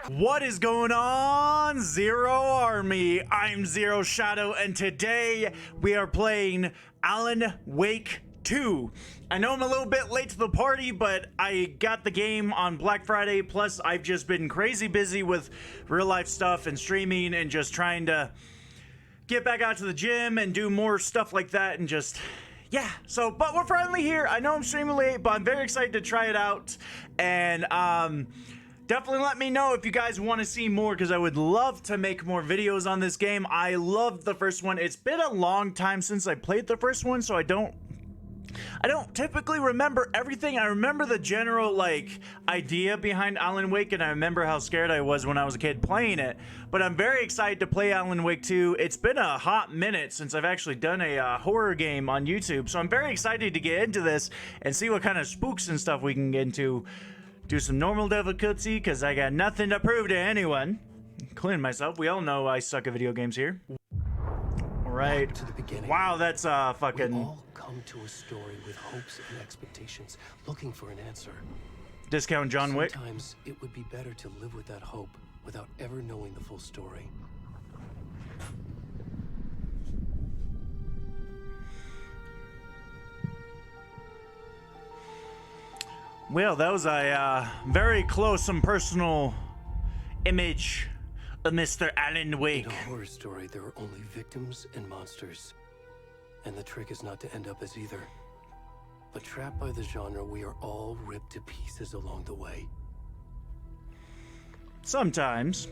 What is going on, Zero Army? I'm Zero Shadow, and today we are playing Alan Wake 2. I know I'm a little bit late to the party, but I got the game on Black Friday, plus I've just been crazy busy with real life stuff and streaming and just trying to get back out to the gym and do more stuff like that and just... yeah, so, but we're finally here. I know I'm streaming late, but I'm very excited to try it out, and, definitely let me know if you guys want to see more, because I would love to make more videos on this game. I loved the first one. It's been a long time since I played the first one, so I don't typically remember everything. I remember the general, like, idea behind Alan Wake, and I remember how scared I was when I was a kid playing it. But I'm very excited to play Alan Wake 2. It's been a hot minute since I've actually done a horror game on YouTube, so I'm very excited to get into this and see what kind of spooks and stuff we can get into. Do some normal difficulty, because I got nothing to prove to anyone, including myself. We all know I suck at video games here. Alright. To the beginning. Wow, that's fucking... We all come to a story with hopes and expectations, looking for an answer. Discount John Wick. Sometimes it would be better to live with that hope without ever knowing the full story. Well, that was a very close and personal image of Mr. Alan Wake. In a horror story, there are only victims and monsters. And the trick is not to end up as either. But trapped by the genre, we are all ripped to pieces along the way. Sometimes.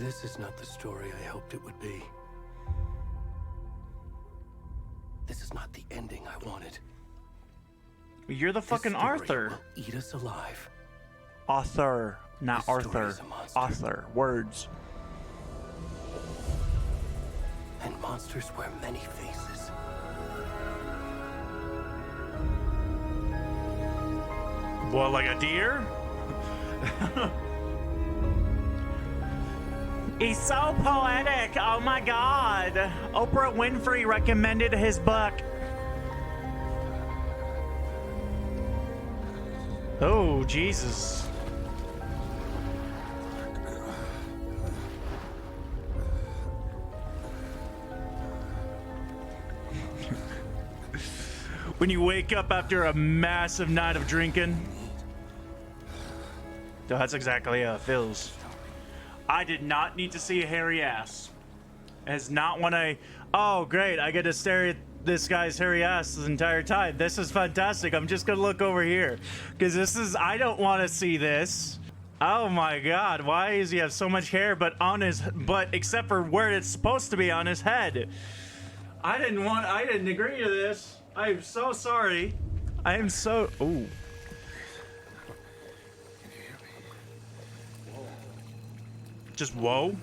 This is not the story I hoped it would be. This is not the ending I wanted. You're the fucking This story Arthur. will eat us alive. Author, not This story Arthur. is a monster. Author. Words. And monsters wear many faces. What, like a deer? He's so poetic. Oh my god. Oprah Winfrey recommended his book. Oh, Jesus. When you wake up after a massive night of drinking. That's exactly how it feels. I did not need to see a hairy ass. It's not when I... oh, great. I get to stare at this guy's hairy ass the entire time. This is fantastic. I'm just gonna look over here, because this is... I don't want to see this. Oh my god, why does he have so much hair but on his... but except for where it's supposed to be on his head? I didn't agree to this. I'm so sorry. I am so... ooh. Just whoa?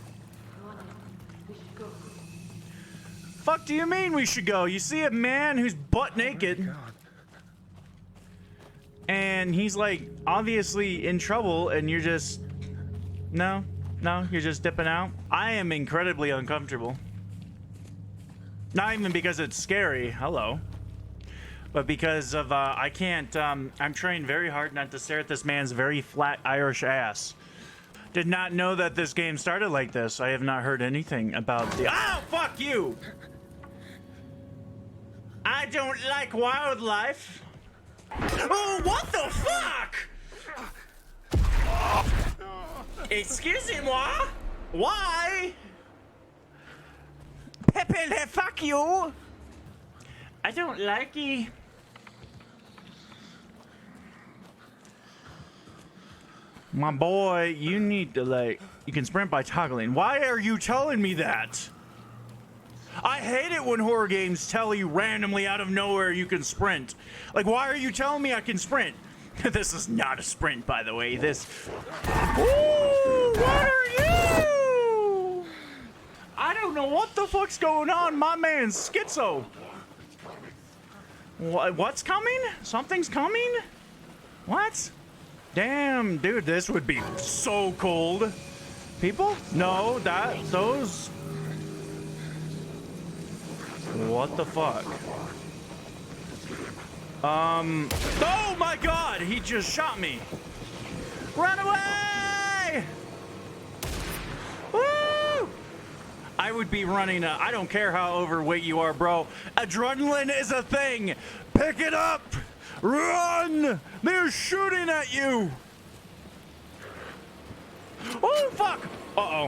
Fuck do you mean we should go? You see a man who's butt naked, and he's like obviously in trouble, and you're just no, you're just dipping out. I am incredibly uncomfortable. Not even because it's scary, hello, but because of I can't. I'm trying very hard not to stare at this man's very flat Irish ass. Did not know that this game started like this. I have not heard anything about the... oh, fuck you! I don't like wildlife. Oh, what the fuck? Excusez-moi? Why? Pepe, fuck you! I don't like you. My boy, you need to, like, you can sprint by toggling. Why are you telling me that? I hate it when horror games tell you randomly out of nowhere you can sprint. Like, why are you telling me I can sprint? This is not a sprint, by the way. This... ooh, what are you? I don't know what the fuck's going on. My man's schizo. What's coming? Something's coming? What? Damn, dude, this would be so cold. People? No, those... what the fuck? Oh my god, he just shot me. Run away! Woo! I would be running I don't care how overweight you are, bro. Adrenaline is a thing. Pick it up. Run! They're shooting at you. Oh, fuck! Uh-oh.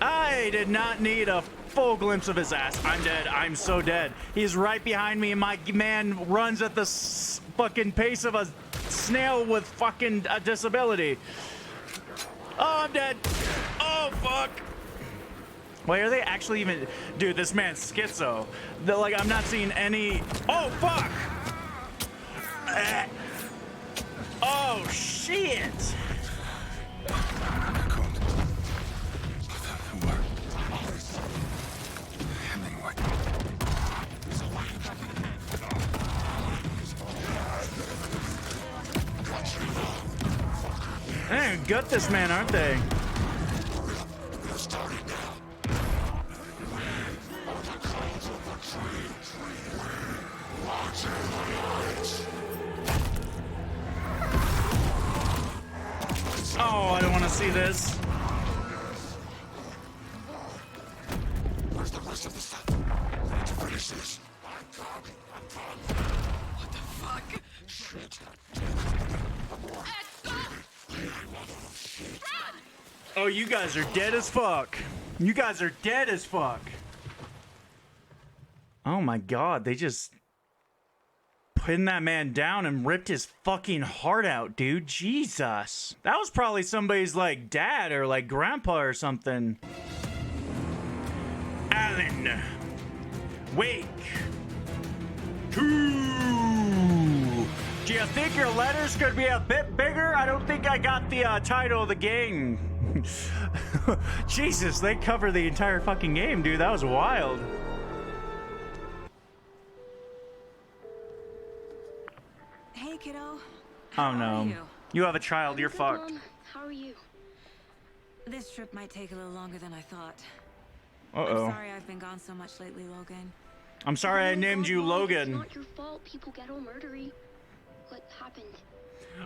I did not need a full glimpse of his ass. I'm dead. I'm so dead. He's right behind me, and my man runs at the fucking pace of a snail with fucking a disability. Oh, I'm dead. Oh, fuck. Wait, are they actually even... Dude, this man's schizo. Like, I'm not seeing any... Oh, fuck! Oh, shit! They're gonna gut this man, aren't they? Oh, I don't want to see this. Where's the rest of the stuff? I need to finish this. What the fuck? Shit. Oh, you guys are dead as fuck. You guys are dead as fuck. Oh my god, they just pinned that man down and ripped his fucking heart out, dude. Jesus. That was probably somebody's like dad or like grandpa or something. Alan Wake 2. Do you think your letters could be a bit bigger? I don't think I got the title of the game. Jesus, they covered the entire fucking game, dude. That was wild. Hey, kiddo. Oh How no. are you? You have a child, you're Good, fucked. Mom. How are you? This trip might take a little longer than I thought. Uh-oh. I'm sorry I've been gone so much lately, Logan. I'm sorry I Oh, named God, you Mom, Logan. It's not your fault people get all murdery. What happened?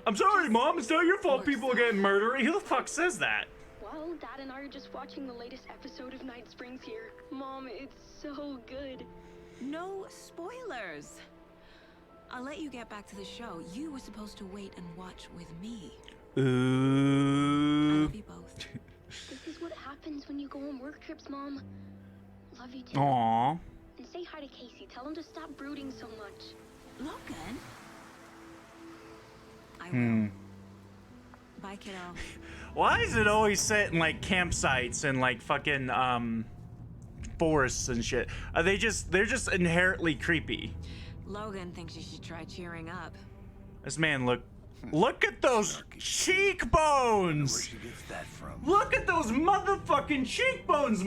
I'm sorry, Mom. It's not your fault people get murdery. Who the fuck says that? Well, Dad and I are just watching the latest episode of Night Springs here. Mom, it's so good. No spoilers. I'll let you get back to the show. You were supposed to wait and watch with me. I Ooh. love you both. This is what happens when you go on work trips, Mom. Love you too. Aww. And say hi to Casey. Tell him to stop brooding so much. Logan? I will. Bye, kiddo. Why is it always set in like campsites and like fucking forests and shit? They're just inherently creepy. Logan thinks you should try cheering up. This man look at those cheekbones. She gets that from. Look at those motherfucking cheekbones,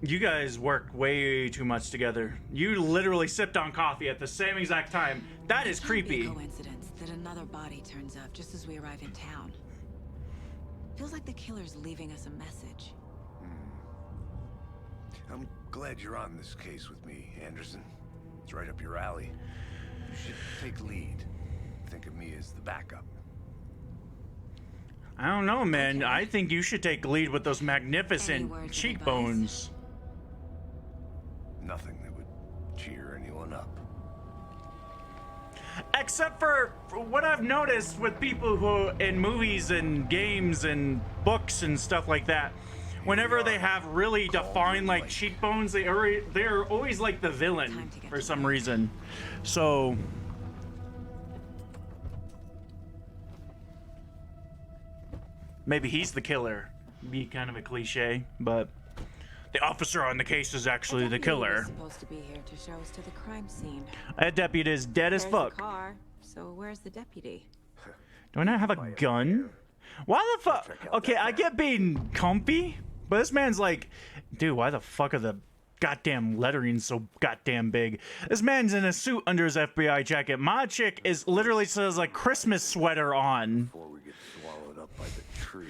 You guys work way too much together. You literally sipped on coffee at the same exact time. That is It can't be a creepy. coincidence that another body turns up just as we arrive in town. Feels like the killer's leaving us a message. I'm glad you're on this case with me, Anderson. It's right up your alley. You should take lead. Think of me as the backup. I don't know, man. Okay. I think you should take lead with those Any magnificent words of cheekbones. Nothing that would cheer anyone up. Except for what I've noticed with people who in movies and games and books and stuff like that, whenever they have really defined like cheekbones, they're always like the villain for some reason. So maybe he's the killer. Be kind of a cliche, but the officer on the case is actually the Deputy killer. was supposed to be here to show us to the crime scene. That deputy is dead as There's fuck. the car. So where's the deputy? Do I not have a gun? Why the fuck? Okay, I get being comfy, but this man's like, dude, why the fuck are the goddamn lettering so goddamn big? This man's in a suit under his FBI jacket. My chick is literally says like Christmas sweater on. Before we get swallowed up by the trees.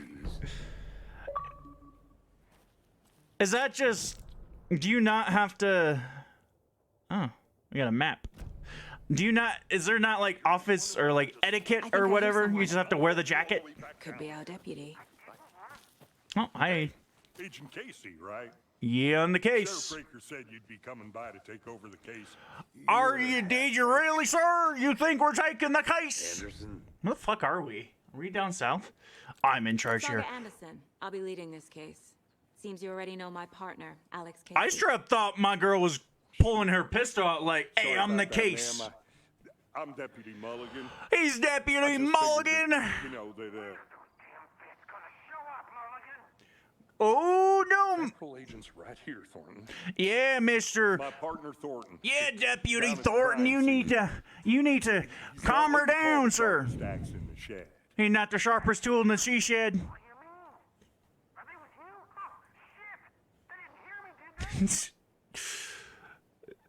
Is that just? Do you not have to? Oh, we got a map. Do you not? Is there not like office or like etiquette I think or I hear whatever? You someone. just have to wear the jacket. Could be our deputy. Oh, hi. Agent Casey, right? Yeah, on the Sheriff case. Breaker said you'd be coming by to take over the case. Are you? Did you really, sir? You think we're taking the case? Anderson, Where the fuck are we? Are we down south? I'm in charge Saga here. Anderson. I'll be leading this case. Seems you already know my partner, Alex Casey. I sure thought my girl was pulling her pistol out like, hey, Sorry I'm the about that, case. ma'am. I'm Deputy Mulligan. He's Deputy Just figured Mulligan. that, you know that Oh, no. Patrol agent's right here, Thornton. Yeah, mister. My partner Thornton. Yeah, Deputy Down at Thornton, crime you need to calm her What we call down, the sir. stacks in the shed. He's not the sharpest tool in the she shed.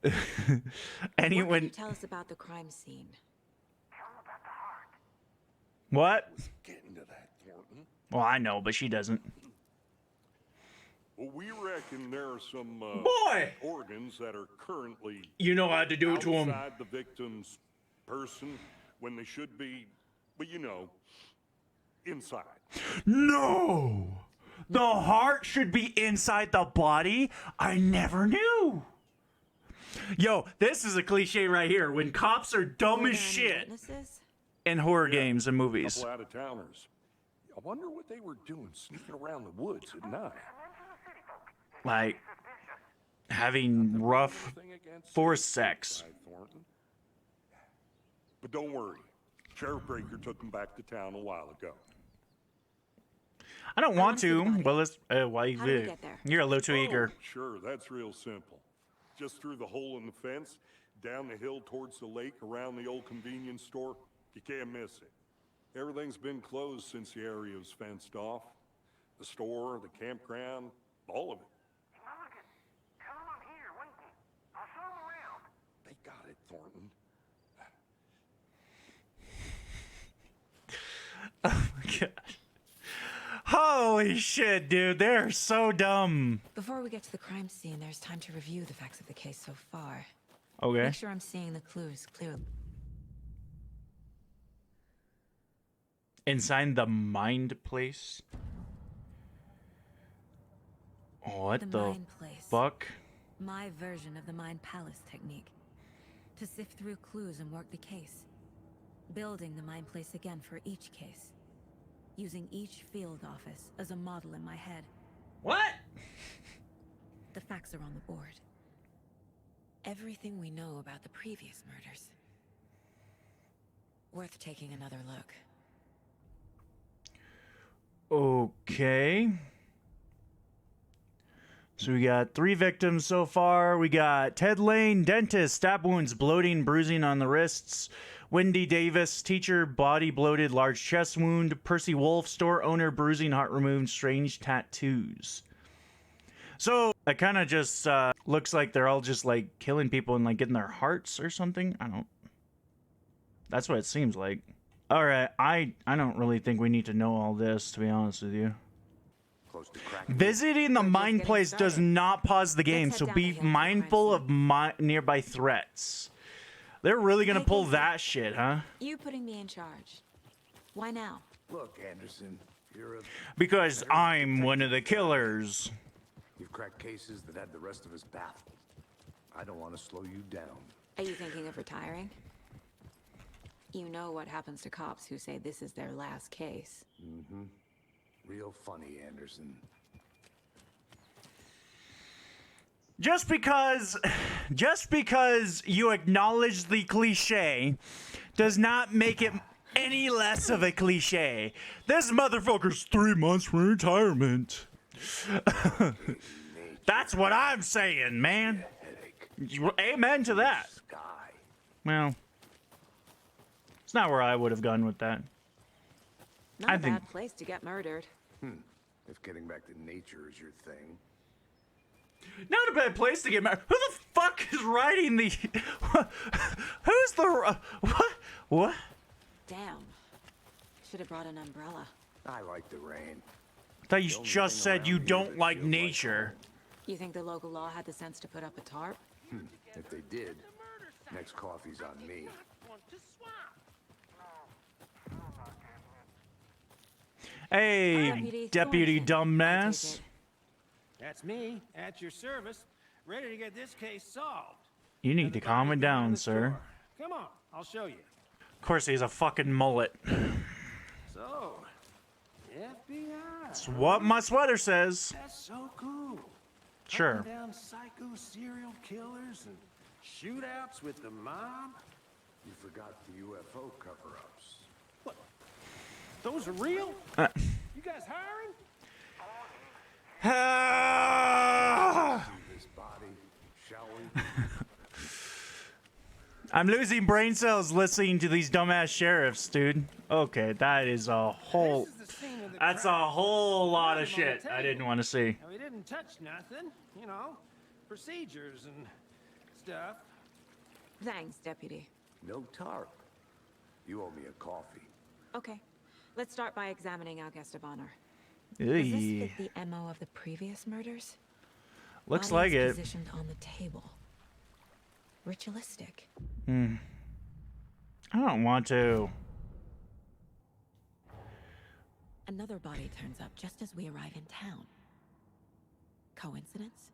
And he What can you went, tell us about the crime scene? what? Get into that, Thornton. Well, I know, but she doesn't. Well, we reckon there are some Boy! organs that are currently You know how to do it to him. outside the victim's person when they should be, but you know, inside. No! The heart should be inside the body? I never knew. Yo, this is a cliche right here. When cops are dumb Were as there any shit witnesses? in horror games and movies. Couple out-of-towners. I wonder what they were doing sneaking around the woods at night. Like, having rough Anything against forced the sex. side, Thornton? But don't worry. Sheriff Breaker took them back to town a while ago. I don't want see the to. body. Well, let's. Why How did we get there? You're a little too eager. Oh, sure, that's real simple. Just through the hole in the fence, down the hill towards the lake, around the old convenience store. You can't miss it. Everything's been closed since the area was fenced off. The store, the campground, all of it. Tell him I'm here, waiting. I'll show him around. They got it, Thornton. Oh my god. Holy shit, dude. They're so dumb. Before we get to the crime scene, there's time to review the facts of the case so far. Okay. Make sure I'm seeing the clues clearly. Inside the mind place? What The the mind place. fuck? My version of the Mind Palace technique. To sift through clues and work the case. Building the Mind Place again for each case. Using each field office as a model in my head. What? The facts are on the board. Everything we know about the previous murders. Worth taking another look. Okay. So we got 3 victims so far. We got Ted Lane, dentist, stab wounds, bloating, bruising on the wrists. Wendy Davis, teacher, body bloated, large chest wound. Percy Wolf, store owner, bruising, heart removed, strange tattoos. So it kind of just looks like they're all just like killing people and like getting their hearts or something. I don't. That's what it seems like. All right, I don't really think we need to know all this, to be honest with you. close to crack. Visiting the We're just mind getting place does started. not pause the game, head so down be the hill to the crime mindful scene. of nearby threats. They're really gonna Hey, pull Casey. that shit, huh? You putting me in charge. Why now? Look, Anderson, you're a... Because I'm one of the killers. You've cracked cases that had the rest of us baffled. I don't want to slow you down. Are you thinking of retiring? You know what happens to cops who say this is their last case. Real funny, Anderson. Just because you acknowledge the cliche does not make it any less of a cliche. This motherfucker's 3 months from retirement. That's what I'm saying, man. Headache. Amen to that. Sky. Well, it's not where I would have gone with that. Not I a think- bad place to get murdered. If getting back to nature is your thing. Not a bad place to get married. Who the fuck is writing the? Who's the? What? What? Damn. Should have brought an umbrella. I like the rain. I thought you The only just thing said around you here don't that like feels like nature. You think the local law had the sense to put up a tarp? If they did, Next coffee's on me. Hey, Deputy Deputy Thornton, I take Dumbass. it. That's me, at your service, ready to get this case solved. You need to calm it down, The sir. store. Come on, I'll show you. Of course, he has a fucking mullet. So, FBI. It's what my sweater says. That's so cool. Sure. Hunting down psycho serial killers and shootouts with the mob. You forgot the UFO cover-ups. What? Those are real? Uh. You guys hiring? Ah! See this body, shall we? I'm losing brain cells listening to these dumbass sheriffs, dude. Okay, that is a whole. This is the scene of the That's a crime. whole lot of Put 'em on the shit I table. didn't want to see. And we didn't touch nothing, you know, procedures and stuff. Thanks, Deputy. No tarp. You owe me a coffee. Okay, let's start by examining our guest of honor. Eey. Does this fit the MO of the previous murders? Looks Body like is it. Positioned on the table. Ritualistic. I don't want to. Another body turns up just as we arrive in town. Coincidence?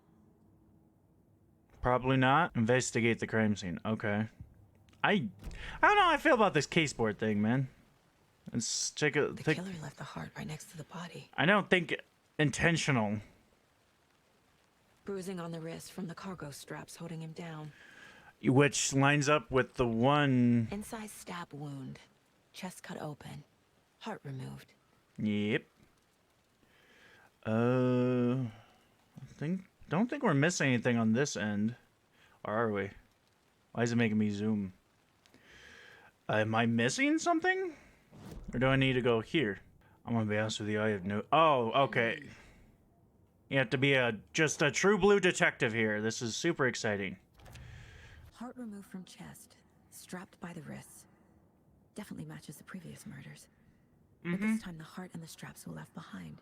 Probably not. Investigate the crime scene. Okay. I don't know how I feel about this case board thing, man. Let's take a The think. killer left the heart right next to the body. I don't think intentional. Bruising on the wrist from the cargo straps holding him down. Which lines up with the one. Inside stab wound. Chest cut open. Heart removed. Yep. Don't think we're missing anything on this end. Or are we? Why is it making me zoom? Am I missing something? Or do I need to go here? I'm gonna be honest with you, I have no. Oh, okay. You have to be just a true blue detective here. This is super exciting. Heart removed from chest. Strapped by the wrists. Definitely matches the previous murders. But this time the heart and the straps were left behind.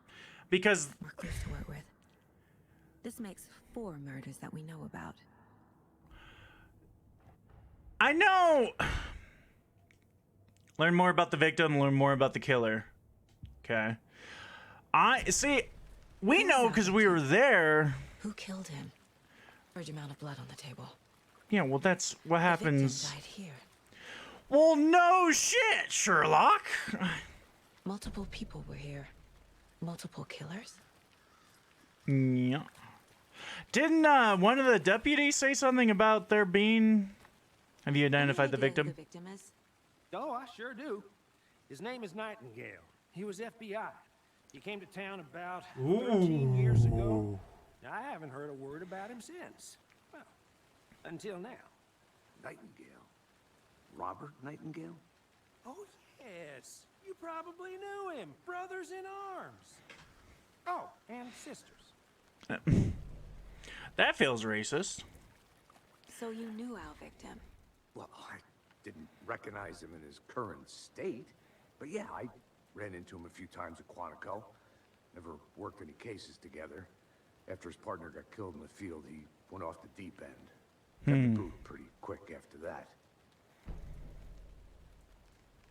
Because More clues to work with. This makes 4 murders that we know about. I know. Learn more about the victim, learn more about the killer. Okay. I see. We know because we were there. Who killed him? Large amount of blood on the table. Yeah, well, that's what The happens. victim died here. Well, no shit, Sherlock. Multiple people were here. Multiple killers? Yeah. Didn't one of the deputies say something about there being? Have you identified the Any idea victim? who the victim is? Oh, I sure do. His name is Nightingale. He was FBI. He came to town about 13 years ago. I haven't heard a word about him since. Well, until now. Nightingale. Robert Nightingale? Oh, yes. You probably knew him. Brothers in arms. Oh, and sisters. That feels racist. So you knew our victim. Well, I didn't recognize him in his current state. But yeah, I ran into him a few times at Quantico. Never worked any cases together. After his partner got killed in the field, he went off the deep end. Got the boot pretty quick after that.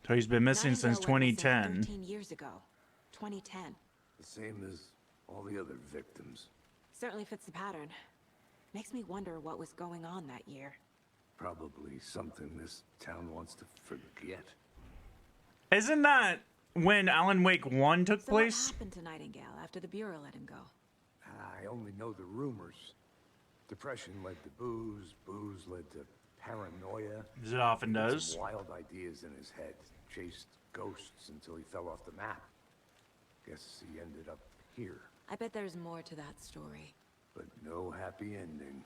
So he's been missing Nightingale since went missing 2010. 13 years ago. 2010. The same as all the other victims. Certainly fits the pattern. Makes me wonder what was going on that year. Probably something this town wants to forget. Isn't that when Alan Wake 1 took So what place? happened to Nightingale after the Bureau let him go? I only know the rumors. Depression led to booze, booze led to paranoia. As it often Had does. some wild ideas in his head. Chased ghosts until he fell off the map. Guess he ended up here, I bet there's more to that story. but no happy ending.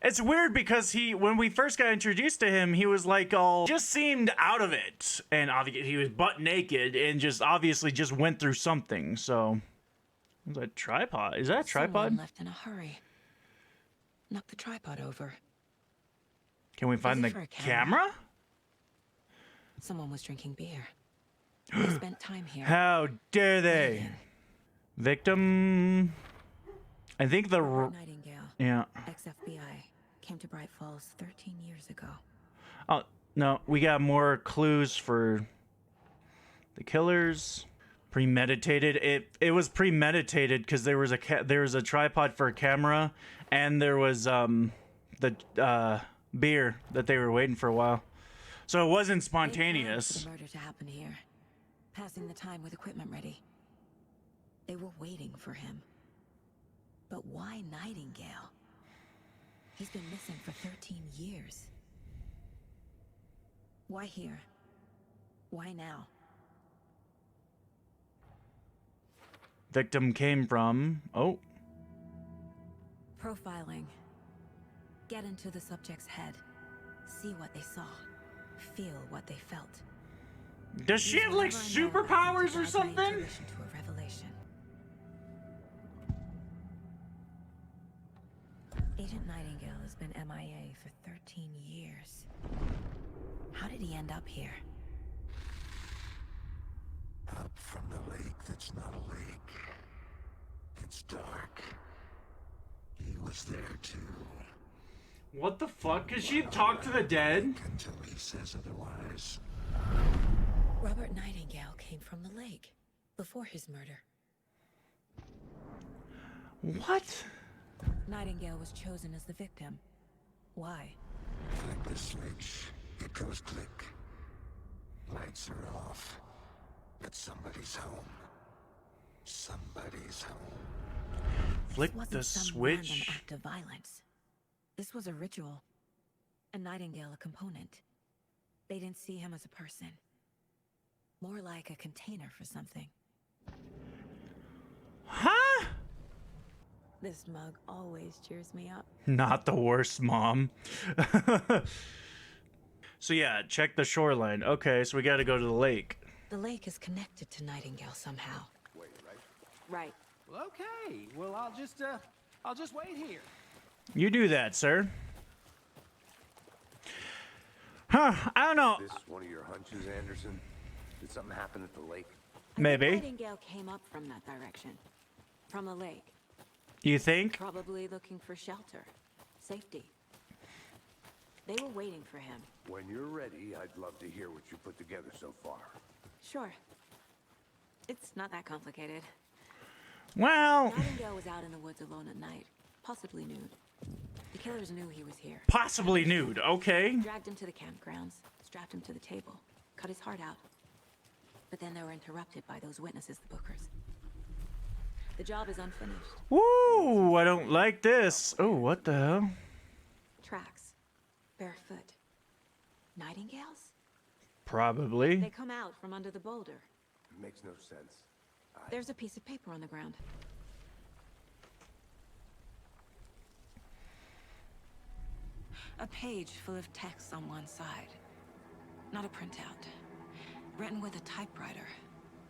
It's weird because when we first got introduced to him, he was like just seemed out of it. And obviously he was butt naked and just obviously just went through something. So, is that a tripod? Is that a tripod? Someone left in a hurry. Knocked the tripod over. Can we find it the for a camera? camera? Someone was drinking beer. They spent time here. How dare they? Victim. I think Robert Nightingale, yeah. ex-FBI, came to Bright Falls 13 years ago. Oh, no, we got more clues for the killers. Premeditated. It was premeditated because there was a tripod for a camera, and there was the beer that they were waiting for a while. So it wasn't They planned for spontaneous. the murder to happen here, passing the time with equipment ready. They were waiting for him. But why Nightingale? He's been missing for 13 years. Why here? Why now? Victim came from... Oh. Profiling. Get into the subject's head. See what they saw. Feel what they felt. Does she have like superpowers or something? To a revelation. Agent Nightingale has been MIA for 13 years. How did he end up here? Up from the lake that's not a lake. It's dark. He was there too. What the fuck? Could she talk to the dead? Until he says otherwise. Robert Nightingale came from the lake before his murder. What? Nightingale was chosen as the victim. Why? Flick the switch. It goes click. Lights are off. But somebody's home. Somebody's home. Flick This the wasn't some random switch. act of violence. This was a ritual. And Nightingale a component. They didn't see him as a person. More like a container for something. Huh? This mug always cheers me up. Not the worst, Mom. So yeah, check the shoreline. Okay, so we gotta go to the lake. The lake is connected to Nightingale somehow. Wait, right? Right. Well, okay. Well, I'll just wait here. You do that, sir. Huh, I don't know. This one of your hunches, Anderson? Did something happen at the lake? Maybe. Nightingale came up from that direction. From the lake. You think? Probably looking for shelter. Safety. They were waiting for him. When you're ready, I'd love to hear what you put together so far. Sure. It's not that complicated. Well, Nightingale was out in the woods alone at night, possibly nude. The killers knew he was here. possibly nude. Okay. Dragged him to the campgrounds, strapped him to the table, cut his heart out. But then they were interrupted by those witnesses, the Bookers. The job is unfinished. Woo, I don't like this. Oh, what the hell? Tracks. Barefoot. Nightingales? They Probably. come out from under the boulder. Makes no sense. There's a piece of paper on the ground. A page full of text on one side. Not a printout. Written with a typewriter.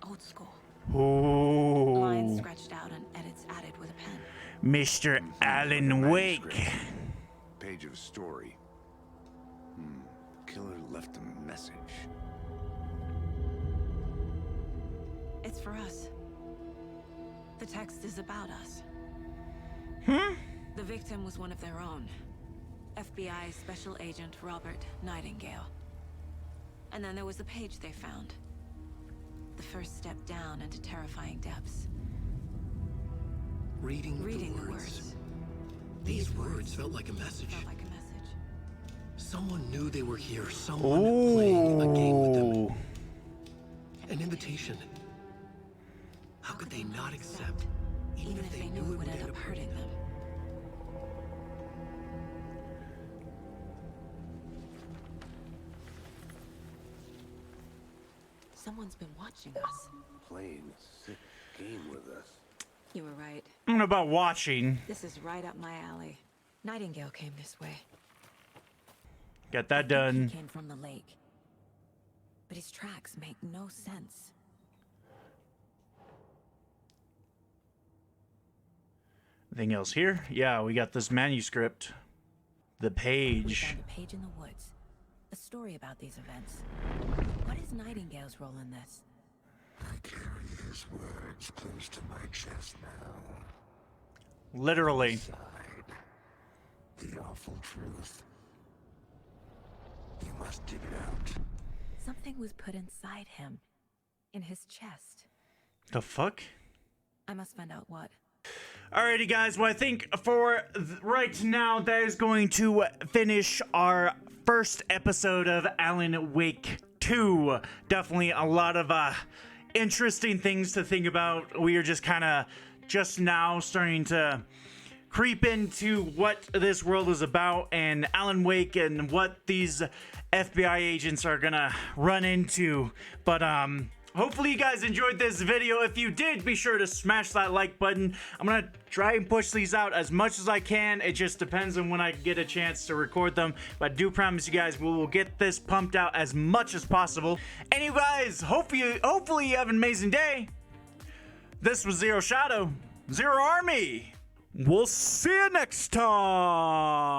Old school. Lines Ooh, scratched out and edits added with a pen. Mr. Alan Wake. Page of a story. Killer left a message. It's for us. The text is about us. The victim was one of their own. FBI Special Agent Robert Nightingale. And then there was the page they found. The first step down into terrifying depths. Reading Reading the words. These words felt like a message. Felt like a message. Someone knew they were here. Someone playing a game with them. Ooh. An invitation. How could they not accept, even if they knew it would end up hurting them? Someone's been watching us. Playing a sick game with us. You were right. I don't know about watching. This is right up my alley. Nightingale came this way. Get that He done. came from the lake. But his tracks make no sense. Anything else here? Yeah, we got this manuscript. The We page. found a page in the woods. A story about these events. What is Nightingale's role in this? I carry his words close to my chest now. Literally. Inside. The awful truth. You must dig it out. Something was put inside him. In his chest. The fuck? I must find out what. Alrighty, guys. Well, I think for right now, that is going to finish our first episode of Alan Wake 2. Definitely a lot of interesting things to think about. We are just kind of just now starting to creep into what this world is about and Alan Wake and what these FBI agents are gonna run into. But hopefully you guys enjoyed this video. If you did, be sure to smash that like button. I'm gonna try and push these out as much as I can. It just depends on when I get a chance to record them. But I do promise you guys we will get this pumped out as much as possible. And you guys, hopefully you have an amazing day. This was Zero Shadow, Zero Army. We'll see you next time.